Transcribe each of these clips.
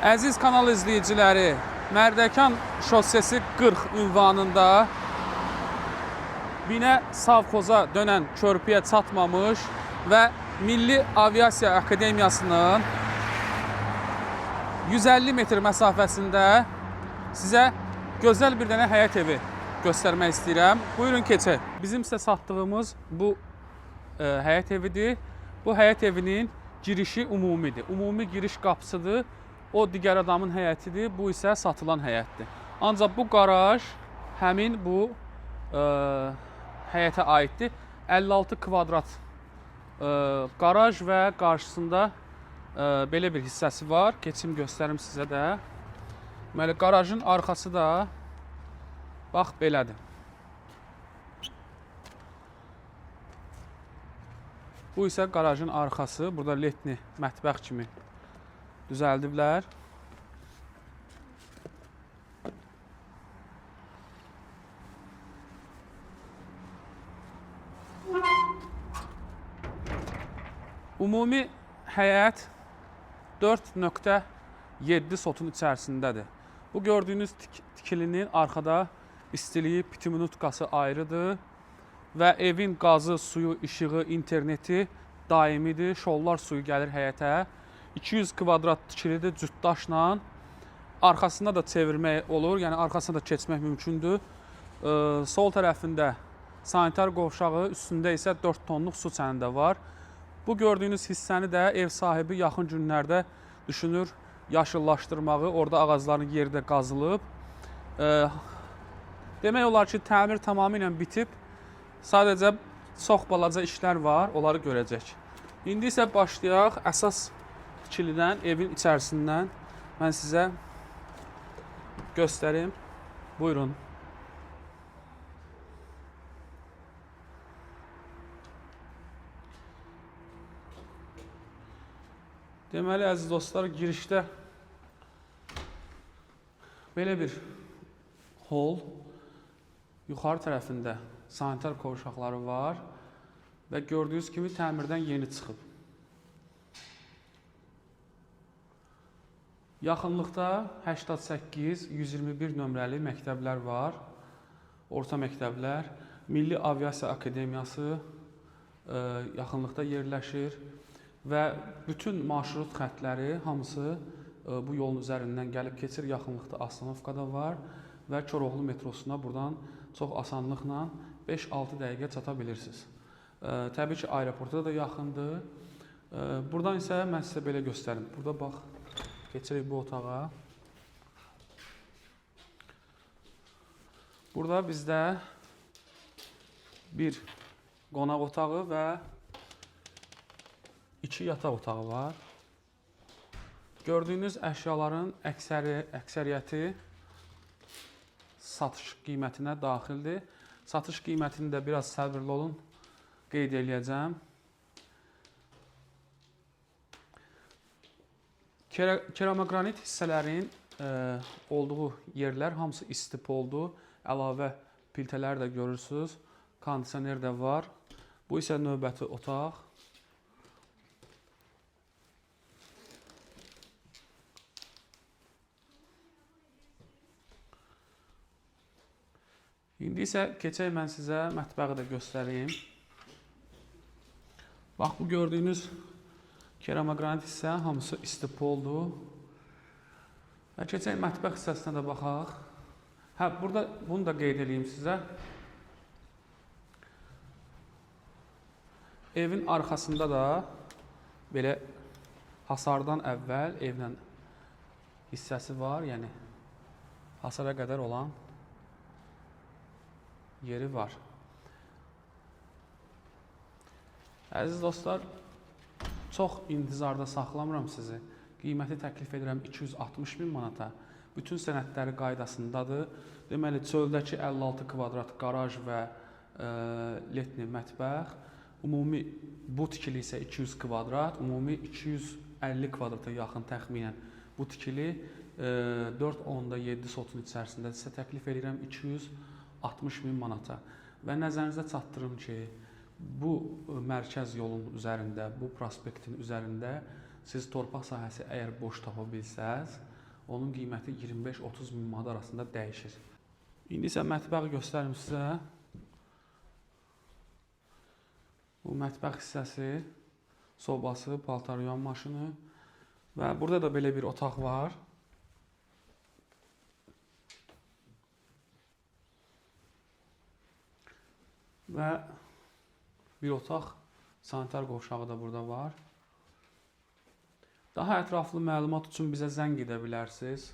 Əziz kanal izləyiciləri, Mərdəkan şossesi 40 ünvanında Binə Savxoza dönən körpüyə çatmamış və Milli Aviasiya Akademiyasının 150 metr məsafəsində sizə gözəl bir dənə həyət evi göstərmək istəyirəm. Buyurun keçək. Bizim sizə satdığımız bu həyət evidir. Bu həyət evinin girişi ümumidir. Ümumi giriş qapısıdır. O digər adamın həyətidir. Bu isə satılan həyətdir. Ancaq bu qaraj həmin bu həyətə aiddir. 56 kvadrat qaraj və qarşısında belə bir hissəsi var. Keçim göstərim sizə də. Deməli, qarajın arxası da bax belədir. Bu isə qarajın arxası. Burada letni mətbəx kimi düzəldiblər. Ümumi həyət 4.7 sotun içərisindədir. Bu gördüyünüz tikilinin arxada istiliyi, pitiminutqası ayrıdır və evin qazı, suyu, işığı, interneti daimidir. Şollar suyu gəlir həyətə. 200 kvadrat tikilidir cütdaşla. Arxasında da çevirmək olur, yəni arxasına da keçmək mümkündür. Sol tərəfində sanitar qovşağı, üstündə isə 4 tonluq su çənində var. Bu gördüyünüz hissəni də ev sahibi yaxın günlərdə düşünür yaşıllaşdırmağı, orada ağacların yeri də qazılıb. Demək olar ki, təmir tamamilə bitib. Sadəcə çox balaca işlər var, onları görəcək. İndi isə başlayaq əsas tikilidən, evin içərisindən mən sizə göstərim. Buyurun. Deməli, əziz dostlar, girişdə belə bir hol, yuxarı tərəfində sanitar qovşaqları var və gördüyünüz kimi təmirdən yeni çıxıb. Yaxınlıqda 88-121 nömrəli məktəblər var, orta məktəblər. Milli Aviasiya Akademiyası yaxınlıqda yerləşir və bütün marşrut xətləri hamısı bu yolun üzərindən gəlib keçir. Yaxınlıqda Astanovkada var və Koroğlu metrosuna buradan çox asanlıqla 5-6 dəqiqə çata bilirsiniz. Təbii ki, aeroporta da yaxındır. Buradan isə mən sizə belə göstərim. Burada bax, keçirik bu otağa. Burada bizdə bir qonaq otağı və 2 yataq otağı var. Gördüyünüz əşyaların əksəriyyəti satış qiymətinə daxildir. Satış qiymətini də biraz səbirli olun, qeyd eləyəcəm. Keramogranit hissələrin olduğu yerlər hamısı istipoldur. Əlavə piltələr də görürsünüz. Kondisioner də var. Bu isə növbəti otaq. İndi isə keçək mən sizə mətbəği də göstəreyim. Bax, bu gördüyünüz keramogranit hissə hamısı istipoldur. Və keçək mətbəx hissəsinə də baxaq. Burada bunu da qeyd edeyim sizə. Evin arxasında da belə hasardan əvvəl evlə hissəsi var, yəni hasara qədər olan yeri var. Əziz dostlar, çox intizarda saxlamıram sizi. Qiyməti təklif edirəm 260 min manata. Bütün sənədləri qaydasındadır. Deməli, çöldəki 56 kvadrat qaraj və letni mətbəx. Ümumi bu tikili isə 200 kvadrat. Ümumi 250 kvadrata yaxın təxminən bu tikili 4.7 sotun içərisində sizə təklif edirəm 260 min manata. Və nəzərinizə çatdırım ki, bu mərkəz yolun üzərində, bu prospektin üzərində siz torpaq sahəsi əgər boş tapa bilsəz, onun qiyməti 25-30 min manat arasında dəyişir. İndi isə mətbəxi göstərim sizə. Bu mətbəx hissəsi, sobası, paltar yuyan maşını və burada da belə bir otaq var. Və bir otaq, sanitar qovşağı da burada var. Daha ətraflı məlumat üçün bizə zəng edə bilərsiniz.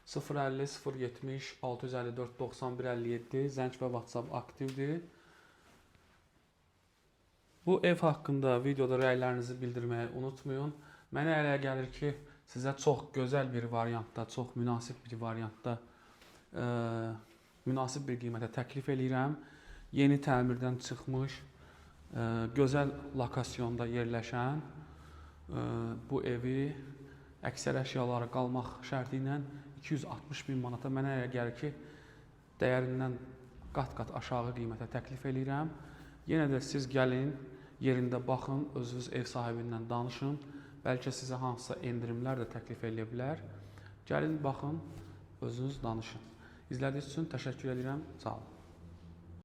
050 070 654 91 57 zəng və WhatsApp aktivdir. Bu ev haqqında videoda rəylərinizi bildirməyi unutmayın. Mənə elə gəlir ki, sizə çox gözəl bir variantda, çox münasib bir variantda, münasib bir qiymətə təklif eləyirəm. Yeni təmirdən çıxmış, gözəl lokasyonda yerləşən bu evi əksər əşyaları qalmaq şərti ilə 260 min manata mənə elə gəlir ki, dəyərindən qat-qat aşağı qiymətə təklif eləyirəm. Yenə də siz gəlin, yerində baxın, özünüz ev sahibindən danışın. Bəlkə sizə hansısa endirimlər də təklif eləyə bilər. Gəlin, baxın, özünüz danışın. İzlədiyiniz üçün təşəkkür edirəm. Sağ olun.